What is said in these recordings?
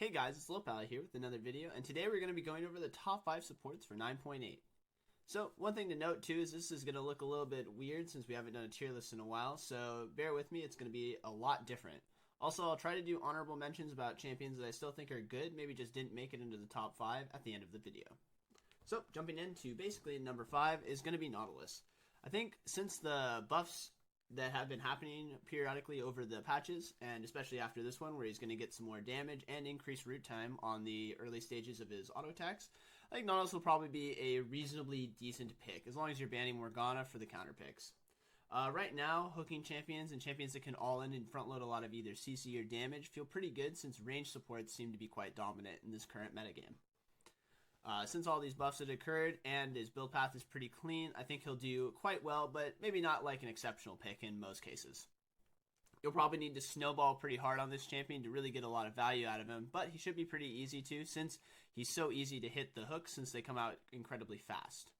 Hey guys, it's Lohpally here with another video, and today we're going to be going over the top 5 supports for 9.8. So, one thing to note too is this is going to look a little bit weird since we haven't done a tier list in a while, so bear with me, it's going to be a lot different. Also, I'll try to do honorable mentions about champions that I still think are good, maybe just didn't make it into the top 5 at the end of the video. So, jumping into basically number 5 is going to be Nautilus. I think since the buffs that have been happening periodically over the patches, and especially after this one where he's going to get some more damage and increase root time on the early stages of his auto attacks, I think Nautilus will probably be a reasonably decent pick, as long as you're banning Morgana for the counter picks. Right now, hooking champions and champions that can all-in and front-load a lot of either CC or damage feel pretty good since range supports seem to be quite dominant in this current metagame. Since all these buffs had occurred and his build path is pretty clean, I think he'll do quite well, but maybe not like an exceptional pick in most cases. You'll probably need to snowball pretty hard on this champion to really get a lot of value out of him, but he should be pretty easy too since he's so easy to hit the hooks since they come out incredibly fast.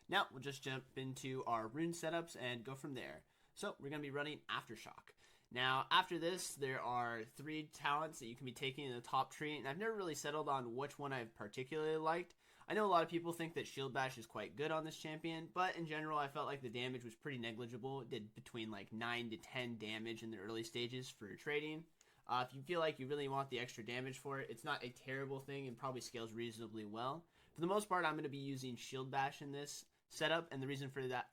Now, we'll just jump into our rune setups and go from there. So, we're going to be running Aftershock. Now, after this, there are 3 talents that you can be taking in the top tree, and I've never really settled on which one I've particularly liked. I know a lot of people think that Shield Bash is quite good on this champion, but in general, I felt like the damage was pretty negligible. It did between like 9 to 10 damage in the early stages for trading. If you feel like you really want the extra damage for it, it's not a terrible thing and probably scales reasonably well. For the most part, I'm going to be using Shield Bash in this setup, and the reason for that,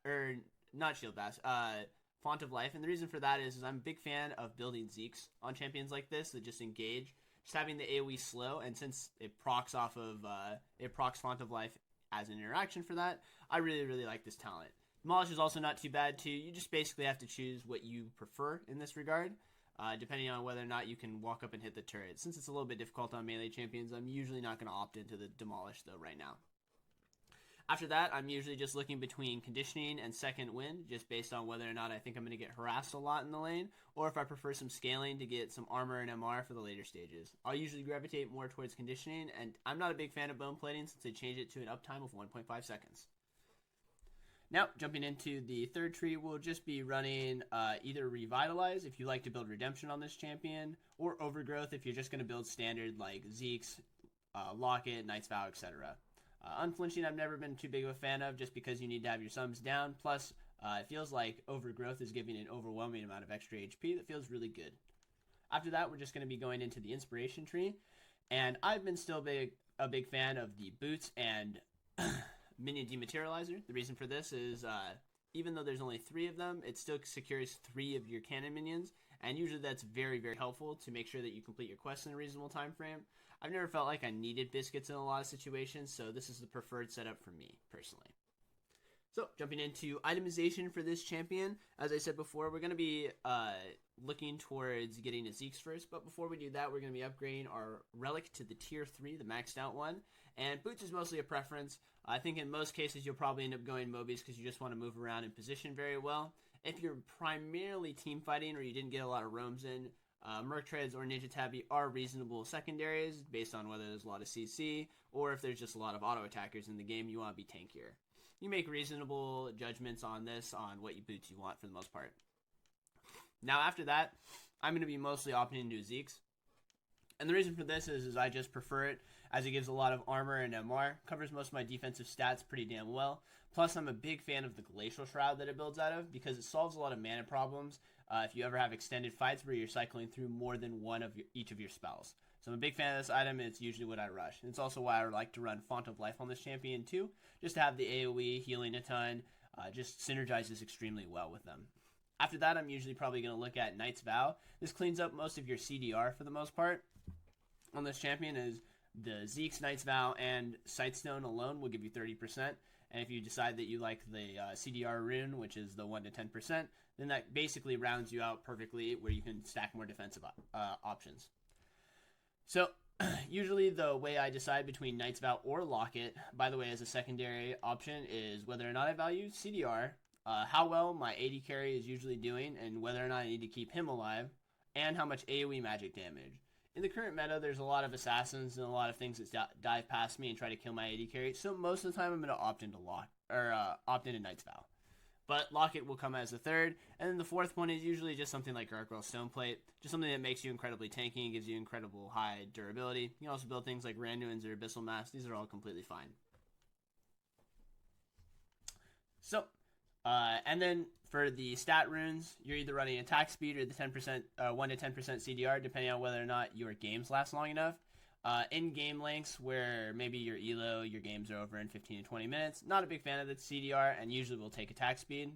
not Shield Bash, Font of Life, and the reason for that is I'm a big fan of building Zeeks on champions like this that just engage, just having the AoE slow, and since it procs off of, it procs Font of Life as an interaction for that, I really like this talent. Demolish is also not too bad too, you just basically have to choose what you prefer in this regard, depending on whether or not you can walk up and hit the turret. Since it's a little bit difficult on melee champions, I'm usually not going to opt into the Demolish though right now. After that, I'm usually just looking between Conditioning and Second Wind, just based on whether or not I think I'm going to get harassed a lot in the lane, or if I prefer some scaling to get some armor and MR for the later stages. I'll usually gravitate more towards Conditioning, and I'm not a big fan of Bone Plating since they changed it to an uptime of 1.5 seconds. Now, jumping into the third tree, we'll just be running either Revitalize if you like to build Redemption on this champion, or Overgrowth if you're just going to build standard like Zeeks, Locket, Knight's Vow, etc. Unflinching I've never been too big of a fan of just because you need to have your sums down, plus it feels like Overgrowth is giving an overwhelming amount of extra HP that feels really good. After that, we're just going to be going into the Inspiration tree, and I've been still a big fan of the Boots and Minion Dematerializer. The reason for this is even though there's only 3 of them, it still secures 3 of your cannon minions, and usually that's very helpful to make sure that you complete your quests in a reasonable time frame. I've never felt like I needed biscuits in a lot of situations, so this is the preferred setup for me, personally. So, jumping into itemization for this champion, as I said before, we're going to be looking towards getting a Zeeks first, but before we do that, we're going to be upgrading our Relic to the Tier 3, the maxed out one, and Boots is mostly a preference. I think in most cases you'll probably end up going Mobies because you just want to move around in position very well. If you're primarily team fighting or you didn't get a lot of roams in, Merc Treads or Ninja Tabby are reasonable secondaries based on whether there's a lot of CC or if there's just a lot of auto attackers in the game, you want to be tankier. You make reasonable judgments on this, on what boots you want for the most part. Now after that, I'm going to be mostly opting into Zeeks. And the reason for this is I just prefer it as it gives a lot of armor and MR, covers most of my defensive stats pretty damn well. Plus, I'm a big fan of the Glacial Shroud that it builds out of because it solves a lot of mana problems if you ever have extended fights where you're cycling through more than one of each of your spells. So I'm a big fan of this item, and it's usually what I rush. And it's also why I like to run Font of Life on this champion too, just to have the AoE healing a ton, just synergizes extremely well with them. After that, I'm usually probably going to look at Knight's Vow. This cleans up most of your CDR for the most part. On this champion is the Zeeks, Knight's Vow, and Sightstone alone will give you 30%. And if you decide that you like the CDR rune, which is the 1 to 10%, then that basically rounds you out perfectly where you can stack more defensive options. So, usually the way I decide between Knight's Vow or Locket, by the way, as a secondary option, is whether or not I value CDR, how well my AD carry is usually doing, and whether or not I need to keep him alive, and how much AoE magic damage. In the current meta, there's a lot of assassins and a lot of things that dive past me and try to kill my AD carry, so most of the time I'm going to opt into Knight's Vow. But Locket will come as a third, and then the fourth one is usually just something like Gargoyle Stoneplate, just something that makes you incredibly tanky and gives you incredible high durability. You can also build things like Randuin's or Abyssal Mask. These are all completely fine. So, and then for the stat runes, you're either running attack speed or the 10%, 1 to 10% CDR, depending on whether or not your games last long enough. In game lengths where maybe your elo, your games are over in 15 to 20 minutes, not a big fan of the CDR, and usually will take attack speed.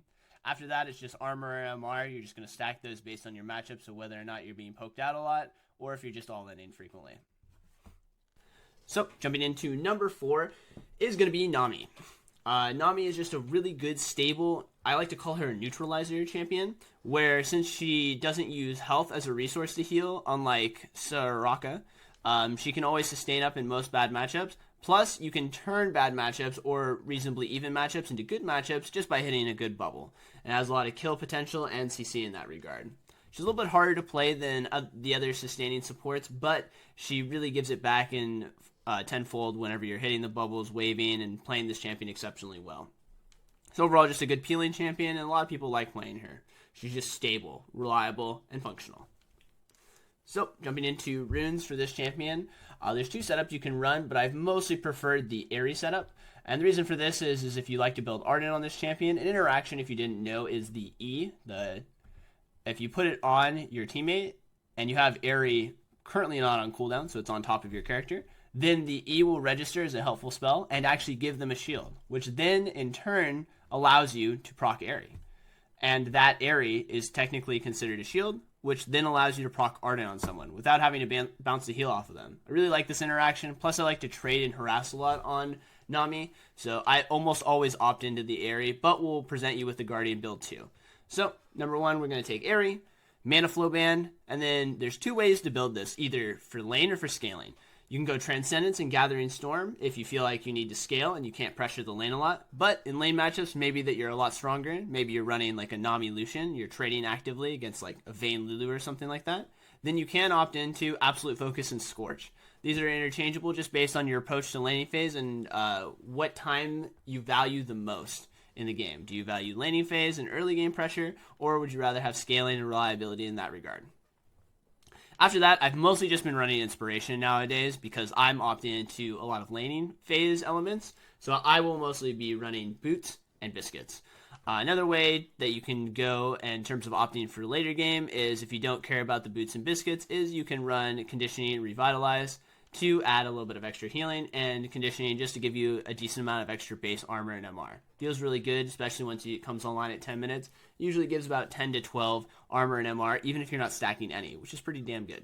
After that, it's just armor or MR. You're just going to stack those based on your matchup, so whether or not you're being poked out a lot, or if you're just all in infrequently. So, jumping into number 4 is going to be Nami. Nami is just a really good, stable, I like to call her a neutralizer champion, where since she doesn't use health as a resource to heal, unlike Soraka, she can always sustain up in most bad matchups. Plus, you can turn bad matchups or reasonably even matchups into good matchups just by hitting a good bubble. It has a lot of kill potential and CC in that regard. She's a little bit harder to play than the other sustaining supports, but she really gives it back in tenfold whenever you're hitting the bubbles, waving, and playing this champion exceptionally well. So overall, just a good peeling champion, and a lot of people like playing her. She's just stable, reliable, and functional. So, jumping into runes for this champion, there's 2 setups you can run, but I've mostly preferred the Airy setup. And the reason for this is if you like to build Ardent on this champion, an interaction, if you didn't know, is the E. If you put it on your teammate, and you have Airy currently not on cooldown, so it's on top of your character, then the E will register as a helpful spell and actually give them a shield, which then, in turn, allows you to proc Airy. And that Airy is technically considered a shield, which then allows you to proc Ardent on someone without having to bounce the heal off of them. I really like this interaction. Plus, I like to trade and harass a lot on Nami, so I almost always opt into the Airy, but we'll present you with the Guardian build too. So, number 1, we're going to take Airy, Mana Flow Band, and then there's 2 ways to build this, either for lane or for scaling. You can go Transcendence and Gathering Storm if you feel like you need to scale and you can't pressure the lane a lot. But in lane matchups, maybe that you're a lot stronger. Maybe you're running like a Nami Lucian. You're trading actively against like a Vayne Lulu or something like that. Then you can opt into Absolute Focus and Scorch. These are interchangeable just based on your approach to laning phase and what time you value the most in the game. Do you value laning phase and early game pressure, or would you rather have scaling and reliability in that regard? After that, I've mostly just been running Inspiration nowadays because I'm opting into a lot of laning phase elements. So I will mostly be running Boots and Biscuits. Another way that you can go in terms of opting for later game is if you don't care about the Boots and Biscuits is you can run Conditioning and Revitalize to add a little bit of extra healing and Conditioning just to give you a decent amount of extra base armor and MR. Feels really good, especially once it comes online at 10 minutes. It usually gives about 10 to 12 armor and MR, even if you're not stacking any, which is pretty damn good.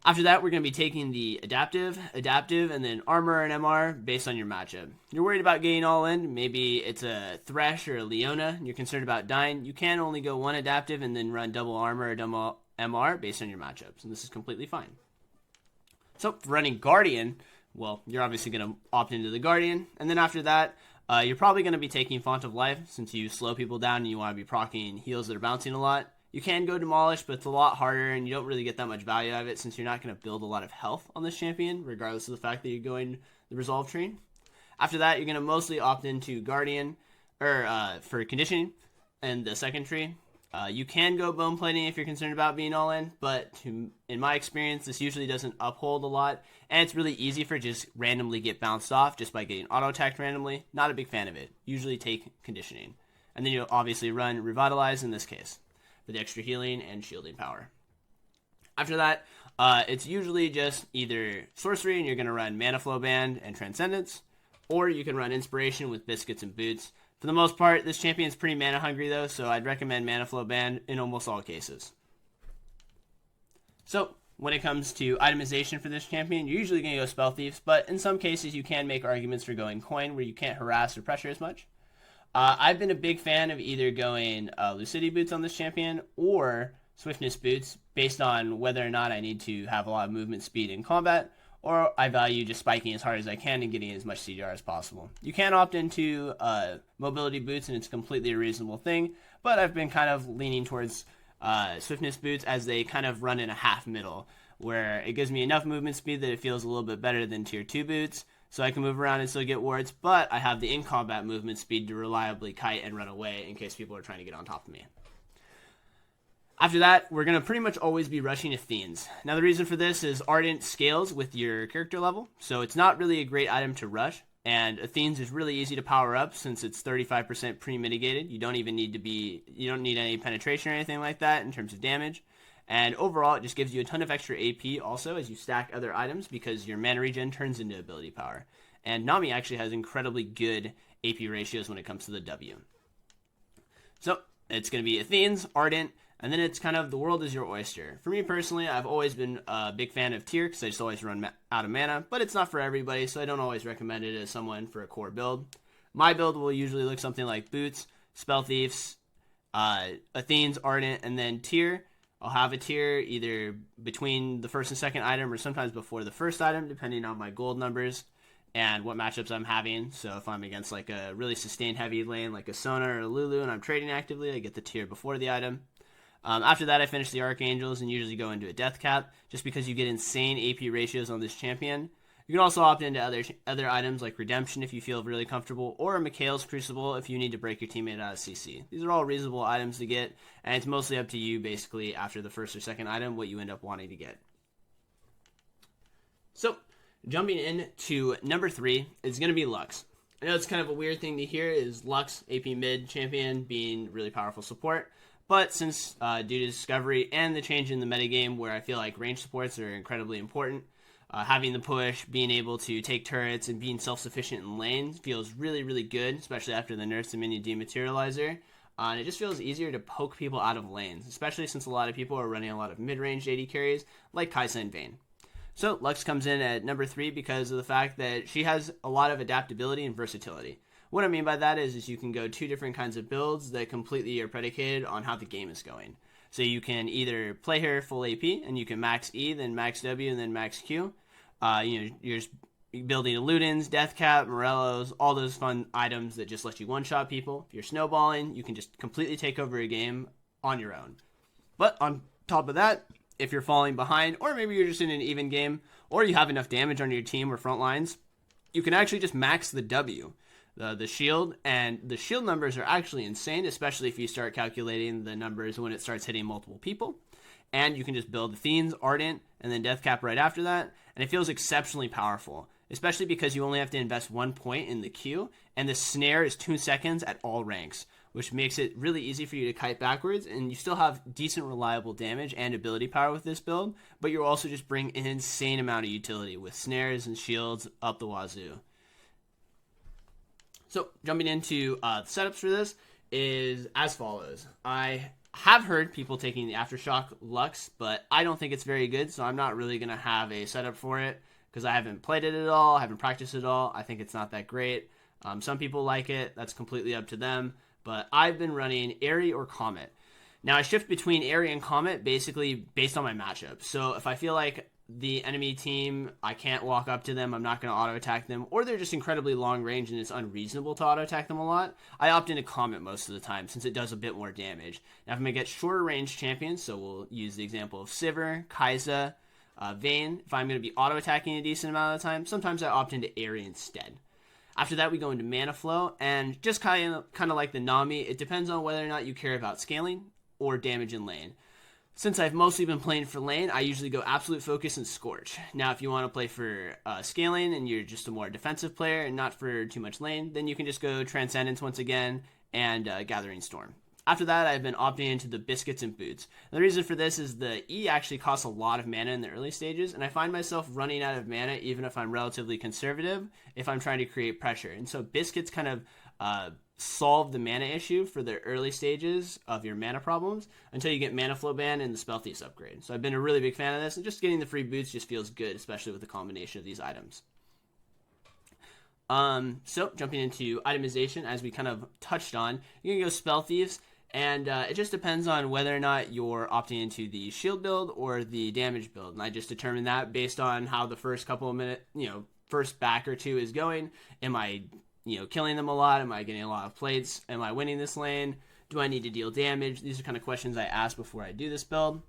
After that, we're going to be taking the adaptive, and then armor and MR based on your matchup. You're worried about getting all in. Maybe it's a Thresh or a Leona, and you're concerned about dying. You can only go 1 adaptive and then run double armor or double MR based on your matchups, and this is completely fine. So, for running Guardian, well, you're obviously going to opt into the Guardian, and then after that, you're probably going to be taking Font of Life since you slow people down and you want to be proccing heals that are bouncing a lot. You can go Demolish, but it's a lot harder, and you don't really get that much value out of it since you're not going to build a lot of health on this champion, regardless of the fact that you're going the Resolve Tree. After that, you're going to mostly opt into Guardian, or for Conditioning, and the second tree. You can go Bone Plating if you're concerned about being all in, but in my experience, this usually doesn't uphold a lot, and it's really easy for just randomly get bounced off just by getting auto-attacked randomly. Not a big fan of it. Usually take Conditioning. And then you'll obviously run Revitalize in this case, for the extra healing and shielding power. After that, it's usually just either Sorcery and you're going to run Mana Flow Band and Transcendence, or you can run Inspiration with Biscuits and Boots. For the most part, this champion is pretty mana hungry though, so I'd recommend Mana Flow Band in almost all cases. So, when it comes to itemization for this champion, you're usually going to go Spell Thieves, but in some cases you can make arguments for going Coin where you can't harass or pressure as much. I've been a big fan of either going Lucidity Boots on this champion or Swiftness Boots based on whether or not I need to have a lot of movement speed in combat, or I value just spiking as hard as I can and getting as much CDR as possible. You can opt into Mobility Boots and it's completely a reasonable thing, but I've been kind of leaning towards Swiftness Boots as they kind of run in a half middle, where it gives me enough movement speed that it feels a little bit better than Tier 2 boots, so I can move around and still get wards, but I have the in-combat movement speed to reliably kite and run away in case people are trying to get on top of me. After that, we're going to pretty much always be rushing Athenes. Now, the reason for this is Ardent scales with your character level, so it's not really a great item to rush, and Athenes is really easy to power up since it's 35% pre-mitigated. You don't need any penetration or anything like that in terms of damage. And overall, it just gives you a ton of extra AP also as you stack other items because your mana regen turns into ability power. And Nami actually has incredibly good AP ratios when it comes to the W. So, it's going to be Athenes, Ardent, and then it's kind of the world is your oyster. For me personally, I've always been a big fan of Tyr because I just always run out of mana, but it's not for everybody, so I don't always recommend it as someone for a core build. My build will usually look something like Boots, Spell Thieves, Athenes, Ardent, and then Tyr. I'll have a Tyr either between the first and second item or sometimes before the first item, depending on my gold numbers and what matchups I'm having. So if I'm against like a really sustained heavy lane like a Sona or a Lulu and I'm trading actively, I get the Tyr before the item. After that, I finish the Archangels and usually go into a Death Cap, just because you get insane AP ratios on this champion. You can also opt into other items like Redemption if you feel really comfortable, or a Mikhail's Crucible if you need to break your teammate out of CC. These are all reasonable items to get, and it's mostly up to you, basically, after the first or second item, what you end up wanting to get. So, jumping into number 3 is going to be Lux. I know it's kind of a weird thing to hear, is Lux, AP mid champion, being really powerful support. But since due to Discovery and the change in the metagame where I feel like range supports are incredibly important, having the push, being able to take turrets, and being self-sufficient in lane feels really, really good, especially after the nerfs to Minion Dematerializer. And it just feels easier to poke people out of lanes, especially since a lot of people are running a lot of mid-range AD carries like Kai'Sa and Vayne. So Lux comes in at number 3 because of the fact that she has a lot of adaptability and versatility. What I mean by that is you can go 2 different kinds of builds that completely are predicated on how the game is going. So you can either play her full AP, and you can max E, then max W, and then max Q. You're just building Ludens, Death Cap, Morellos, all those fun items that just let you one-shot people. If you're snowballing, you can just completely take over a game on your own. But on top of that, if you're falling behind, or maybe you're just in an even game, or you have enough damage on your team or front lines, you can actually just max the W. The shield, and the shield numbers are actually insane, especially if you start calculating the numbers when it starts hitting multiple people. And you can just build Athenes, Ardent, and then Death Cap right after that, and it feels exceptionally powerful, especially because you only have to invest 1 point in the Q, and the snare is 2 seconds at all ranks, which makes it really easy for you to kite backwards, and you still have decent reliable damage and ability power with this build, but you also just bring an insane amount of utility with snares and shields up the wazoo. So, jumping into the setups for this is as follows. I have heard people taking the Aftershock Lux, but I don't think it's very good, so I'm not really going to have a setup for it because I haven't played it at all, I haven't practiced it at all. I think it's not that great. Some people like it. That's completely up to them, but I've been running Airy or Comet. Now, I shift between Airy and Comet basically based on my matchup. So, if I feel like the enemy team, I can't walk up to them, I'm not going to auto-attack them, or they're just incredibly long range and it's unreasonable to auto-attack them a lot, I opt into Comet most of the time since it does a bit more damage. Now if I'm going to get shorter range champions, so we'll use the example of Sivir, Kai'Sa, Vayne, if I'm going to be auto-attacking a decent amount of the time, sometimes I opt into Airy instead. After that we go into Mana Flow, and just kind of like the Nami, it depends on whether or not you care about scaling or damage in lane. Since I've mostly been playing for lane, I usually go Absolute Focus and Scorch. Now, if you want to play for scaling and you're just a more defensive player and not for too much lane, then you can just go Transcendence once again and Gathering Storm. After that, I've been opting into the Biscuits and Boots. And the reason for this is the E actually costs a lot of mana in the early stages, and I find myself running out of mana even if I'm relatively conservative, if I'm trying to create pressure. And so Biscuits kind of solve the mana issue for the early stages of your mana problems until you get Mana Flow Ban and the Spell Thieves upgrade. So I've been a really big fan of this, and just getting the free boots just feels good, especially with the combination of these items. So jumping into itemization, as we kind of touched on, you can go Spell Thieves, and it just depends on whether or not you're opting into the shield build or the damage build, and I just determine that based on how the first couple of minutes, first back or two is going. Am I killing them a lot? Am I getting a lot of plates? Am I winning this lane? Do I need to deal damage? These are kind of questions I ask before I do this build.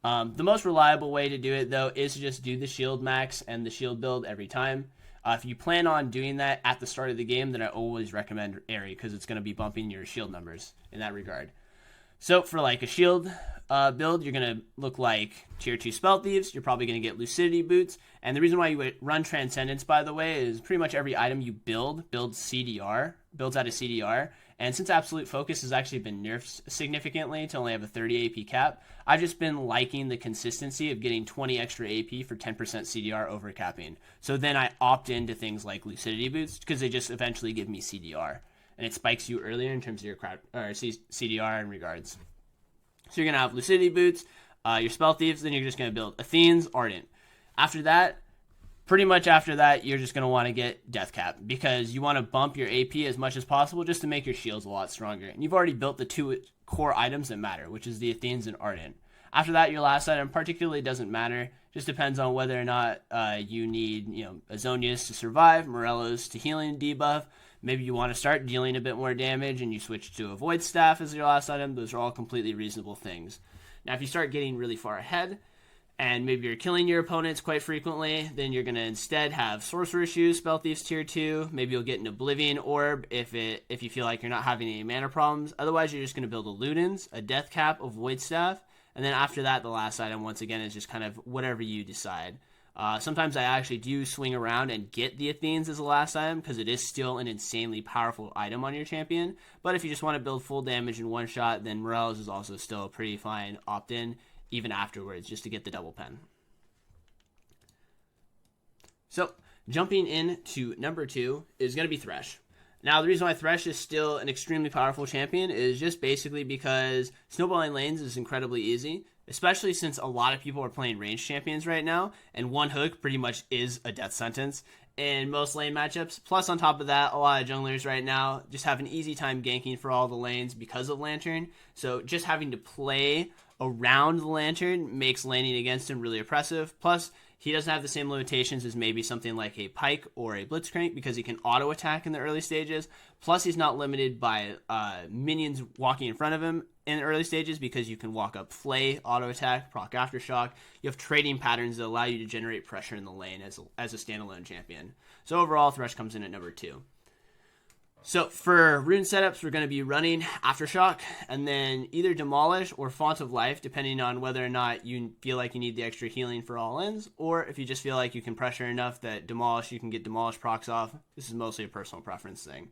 The most reliable way to do it, though, is to just do the shield max and the shield build every time. If you plan on doing that at the start of the game, then I always recommend Airy because it's going to be bumping your shield numbers in that regard. So for like a shield build, you're going to look like tier 2 Spell Thieves. You're probably going to get Lucidity Boots. And the reason why you would run Transcendence, by the way, is pretty much every item you builds CDR, builds out of CDR. And since Absolute Focus has actually been nerfed significantly to only have a 30 AP cap, I've just been liking the consistency of getting 20 extra AP for 10% CDR over capping. So then I opt into things like Lucidity Boots because they just eventually give me CDR. And it spikes you earlier in terms of your CDR in regards. So you're going to have Lucidity Boots, your Spell Thieves, then you're just going to build Athene's Ardent. After that, you're just going to want to get Death Cap because you want to bump your AP as much as possible just to make your shields a lot stronger. And you've already built the 2 core items that matter, which is the Athene's and Ardent. After that, your last item particularly doesn't matter. Just depends on whether or not you need, Azonius to survive, Morello's to healing debuff. Maybe you want to start dealing a bit more damage and you switch to a Void Staff as your last item. Those are all completely reasonable things. Now, if you start getting really far ahead, and maybe you're killing your opponents quite frequently, then you're going to instead have Sorcerer Shoes, Spell Thieves tier 2. Maybe you'll get an Oblivion Orb if you feel like you're not having any mana problems. Otherwise, you're just going to build a Ludens, a Death Cap, a Void Staff. And then after that, the last item, once again, is just kind of whatever you decide. Sometimes I actually do swing around and get the Athenes as the last item because it is still an insanely powerful item on your champion. But if you just want to build full damage in one shot, then Morello's is also still a pretty fine opt-in even afterwards just to get the double pen. So jumping into number 2 is going to be Thresh. Now, the reason why Thresh is still an extremely powerful champion is just basically because snowballing lanes is incredibly easy, especially since a lot of people are playing ranged champions right now, and one hook pretty much is a death sentence in most lane matchups. Plus, on top of that, a lot of junglers right now just have an easy time ganking for all the lanes because of Lantern, so just having to play around the Lantern makes laning against him really oppressive. Plus, he doesn't have the same limitations as maybe something like a Pyke or a Blitzcrank because he can auto-attack in the early stages. Plus, he's not limited by minions walking in front of him in the early stages because you can walk up Flay, auto-attack, proc Aftershock. You have trading patterns that allow you to generate pressure in the lane as a standalone champion. So overall, Thresh comes in at number 2. So for rune setups, we're going to be running Aftershock and then either Demolish or Font of Life, depending on whether or not you feel like you need the extra healing for all ends, or if you just feel like you can pressure enough that Demolish, you can get Demolish procs off. This is mostly a personal preference thing.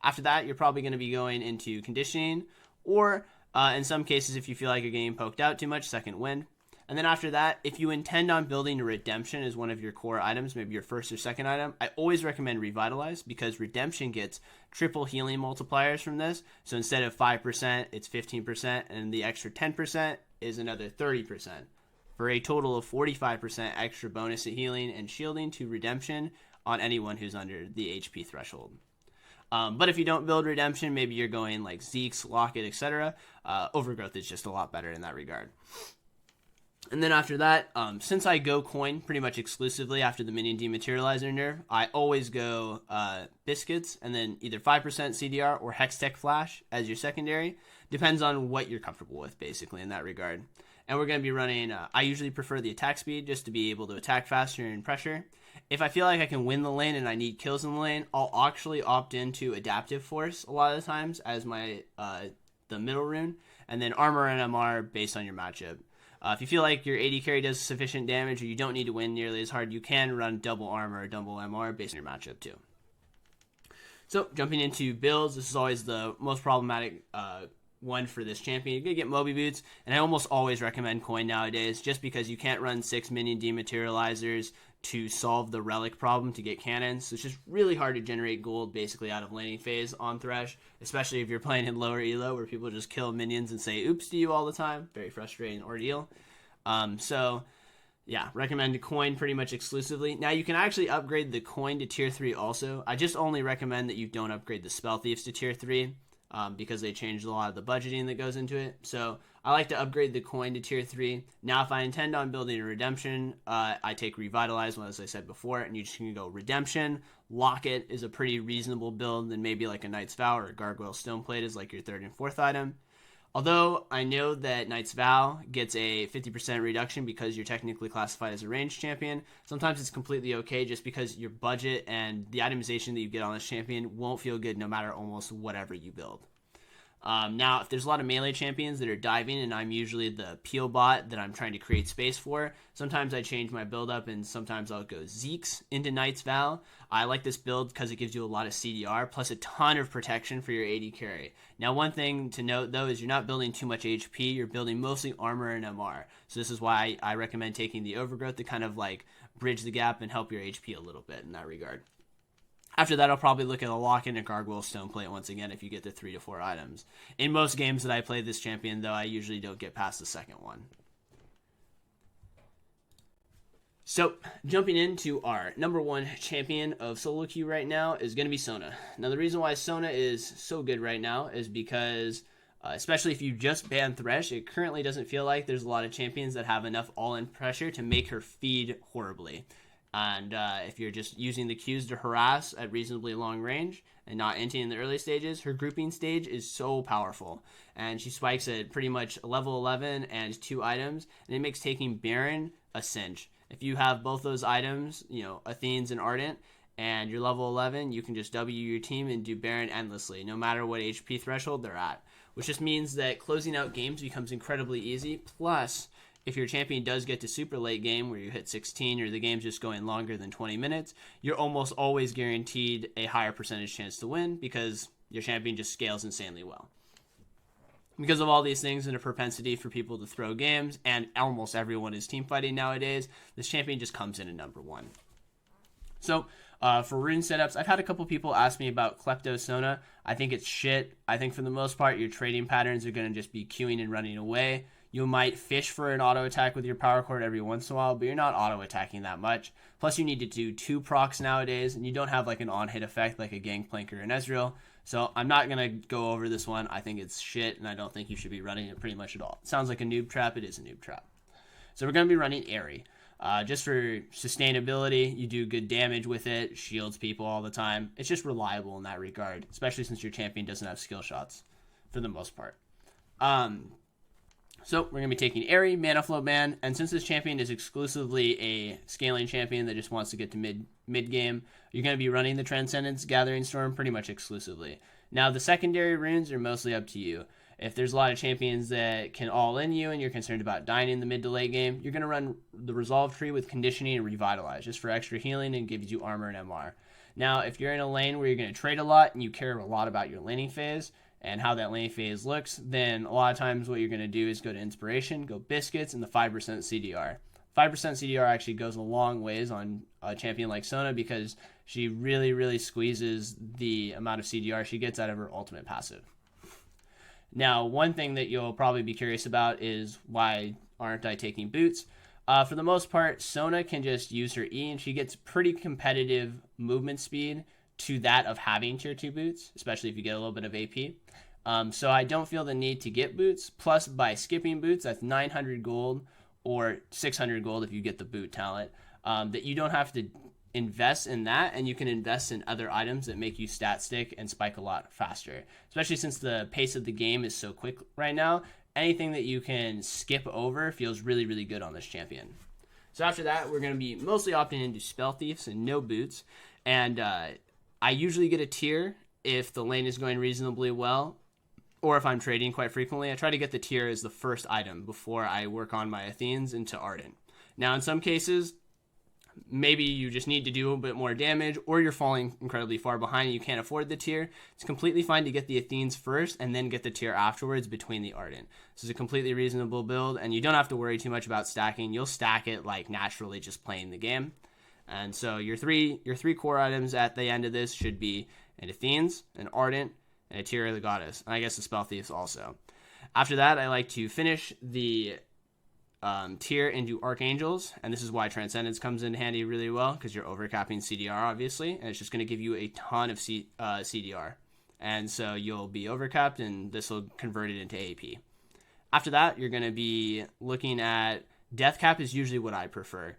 After that, you're probably going to be going into Conditioning, or in some cases, if you feel like you're getting poked out too much, Second Wind. And then after that, if you intend on building a Redemption as one of your core items, maybe your first or second item, I always recommend Revitalize because Redemption gets triple healing multipliers from this. So instead of 5%, it's 15%, and the extra 10% is another 30%, for a total of 45% extra bonus to healing and shielding to Redemption on anyone who's under the HP threshold. But if you don't build Redemption, maybe you're going like Zeke's, Locket, etc. Overgrowth is just a lot better in that regard. And then after that, since I go coin pretty much exclusively after the minion dematerializer nerf, I always go Biscuits and then either 5% CDR or Hextech Flash as your secondary. Depends on what you're comfortable with, basically, in that regard. And we're going to be running, I usually prefer the attack speed just to be able to attack faster and pressure. If I feel like I can win the lane and I need kills in the lane, I'll actually opt into Adaptive Force a lot of the times as my the middle rune, and then Armor and MR based on your matchup. If you feel like your AD carry does sufficient damage or you don't need to win nearly as hard, you can run double armor or double MR based on your matchup too. So jumping into builds, this is always the most problematic one for this champion. You're going to get Moby Boots, and I almost always recommend coin nowadays just because you can't run 6 minion dematerializers to solve the relic problem to get cannons. So it's just really hard to generate gold basically out of laning phase on Thresh, especially if you're playing in lower elo where people just kill minions and say oops to you all the time. Very frustrating ordeal. So yeah, recommend to coin pretty much exclusively. Now you can actually upgrade the coin to tier 3 also. I just only recommend that you don't upgrade the Spell Thieves to tier 3 because they changed a lot of the budgeting that goes into it. So I like to upgrade the coin to tier 3. Now, if I intend on building a Redemption, I take Revitalize, as I said before, and you just can go Redemption. Locket is a pretty reasonable build, then maybe like a Knight's Vow or a Gargoyle Stoneplate is like your 3rd and 4th item. Although I know that Knight's Vow gets a 50% reduction because you're technically classified as a ranged champion, sometimes it's completely okay just because your budget and the itemization that you get on this champion won't feel good no matter almost whatever you build. Now, if there's a lot of melee champions that are diving and I'm usually the peel bot that I'm trying to create space for, sometimes I change my build up and sometimes I'll go Zeke's into Knight's Vow. I like this build because it gives you a lot of CDR plus a ton of protection for your AD carry. Now, one thing to note though is you're not building too much HP, you're building mostly armor and MR. So this is why I recommend taking the overgrowth to kind of like bridge the gap and help your HP a little bit in that regard. After that, I'll probably look at a lock-in and gargoyle stoneplate once again if you get the 3 to 4 items. In most games that I play this champion, though, I usually don't get past the second one. So, jumping into our number 1 champion of solo queue right now is going to be Sona. Now, the reason why Sona is so good right now is because, especially if you just ban Thresh, it currently doesn't feel like there's a lot of champions that have enough all-in pressure to make her feed horribly. And if you're just using the Qs to harass at reasonably long range and not inting in the early stages, her grouping stage is so powerful. And she spikes at pretty much level 11 and 2 items, and it makes taking Baron a cinch. If you have both those items, you know, Athene's and Ardent, and you're level 11, you can just W your team and do Baron endlessly, no matter what HP threshold they're at. Which just means that closing out games becomes incredibly easy, plus if your champion does get to super late game where you hit 16 or the game's just going longer than 20 minutes, you're almost always guaranteed a higher percentage chance to win because your champion just scales insanely well. Because of all these things and a propensity for people to throw games, and almost everyone is team fighting nowadays, this champion just comes in at number 1. So, for rune setups, I've had a couple people ask me about Klepto Sona. I think it's shit. I think for the most part, your trading patterns are going to just be queuing and running away. You might fish for an auto attack with your power cord every once in a while, but you're not auto attacking that much. Plus, you need to do 2 procs nowadays, and you don't have like an on-hit effect like a Gangplank or an Ezreal. So I'm not going to go over this one. I think it's shit, and I don't think you should be running it pretty much at all. It sounds like a noob trap. It is a noob trap. So we're going to be running Airy. Just for sustainability, you do good damage with it, shields people all the time. It's just reliable in that regard, especially since your champion doesn't have skill shots for the most part. So we're going to be taking Airy, Mana Flow Ban, and since this champion is exclusively a scaling champion that just wants to get to mid game, you're going to be running the Transcendence Gathering Storm pretty much exclusively. Now the secondary runes are mostly up to you. If there's a lot of champions that can all-in you and you're concerned about dying in the mid to late game, you're going to run the Resolve Tree with Conditioning and Revitalize just for extra healing and gives you armor and MR. Now if you're in a lane where you're going to trade a lot and you care a lot about your laning phase, and how that lane phase looks, then a lot of times what you're going to do is go to Inspiration, go Biscuits, and the 5% CDR. 5% CDR actually goes a long ways on a champion like Sona because she really, really squeezes the amount of CDR she gets out of her ultimate passive. Now, one thing that you'll probably be curious about is why aren't I taking boots? For the most part, Sona can just use her E, and she gets pretty competitive movement speed to that of having tier 2 boots, especially if you get a little bit of AP. So I don't feel the need to get boots. Plus, by skipping boots, that's 900 gold or 600 gold if you get the boot talent. That you don't have to invest in that, and you can invest in other items that make you stat stick and spike a lot faster. Especially since the pace of the game is so quick right now, anything that you can skip over feels really, really good on this champion. So after that, we're going to be mostly opting into Spell Thieves and no boots. And I usually get a tier if the lane is going reasonably well, or if I'm trading quite frequently. I try to get the tier as the first item before I work on my Athenes into Ardent. Now, in some cases, maybe you just need to do a bit more damage, or you're falling incredibly far behind and you can't afford the tier. It's completely fine to get the Athenes first and then get the tier afterwards between the Ardent. This is a completely reasonable build, and you don't have to worry too much about stacking. You'll stack it like naturally just playing the game. And so your three core items at the end of this should be an Athenes, an Ardent, and a tier of the Goddess. And I guess the Spell Thieves also. After that, I like to finish the tier into Archangels, and this is why Transcendence comes in handy really well, because you're overcapping CDR, obviously, and it's just going to give you a ton of CDR. And so you'll be overcapped, and this will convert it into AP. After that, you're going to be looking at Death Cap is usually what I prefer.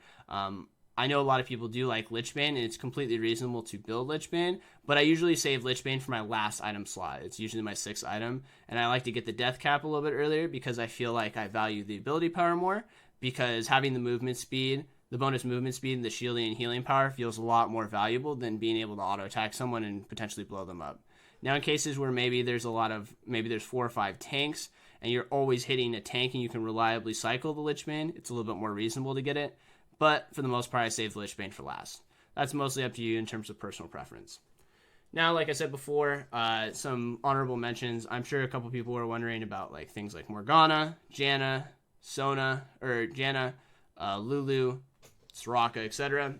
I know a lot of people do like Lichbane, and it's completely reasonable to build Lichbane, but I usually save Lichbane for my last item slot. It's usually my 6th item, and I like to get the death cap a little bit earlier because I feel like I value the ability power more, because having the movement speed, the bonus movement speed, and the shielding and healing power feels a lot more valuable than being able to auto attack someone and potentially blow them up. Now, in cases where maybe there's 4 or 5 tanks, and you're always hitting a tank and you can reliably cycle the Lichbane, it's a little bit more reasonable to get it. But for the most part, I save the Lichbane for last. That's mostly up to you in terms of personal preference. Now, like I said before, some honorable mentions. I'm sure a couple people were wondering about like things like Morgana, Janna, Sona, Lulu, Soraka, etc.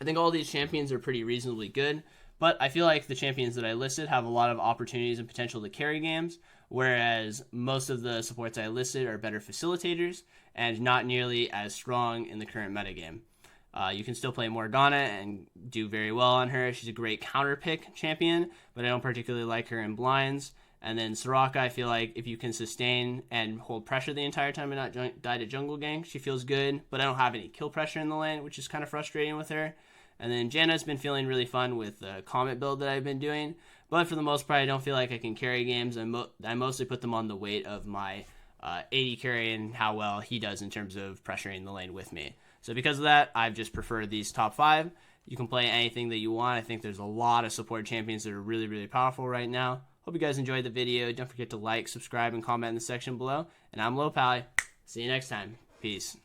I think all these champions are pretty reasonably good, but I feel like the champions that I listed have a lot of opportunities and potential to carry games, whereas most of the supports I listed are better facilitators and not nearly as strong in the current metagame. You can still play Morgana and do very well on her. She's a great counter pick champion, but I don't particularly like her in blinds. And then Soraka, I feel like if you can sustain and hold pressure the entire time and not die to jungle gank, she feels good, but I don't have any kill pressure in the lane, which is kind of frustrating with her. And then Janna's been feeling really fun with the Comet build that I've been doing, but for the most part, I don't feel like I can carry games. I mostly put them on the weight of my AD carry and how well he does in terms of pressuring the lane with me. So because of that, I've just preferred these top 5. You can play anything that you want. I think there's a lot of support champions that are really, really powerful right now. Hope you guys enjoyed the video. Don't forget to like, subscribe, and comment in the section below. And I'm Lohpally. See you next time. Peace.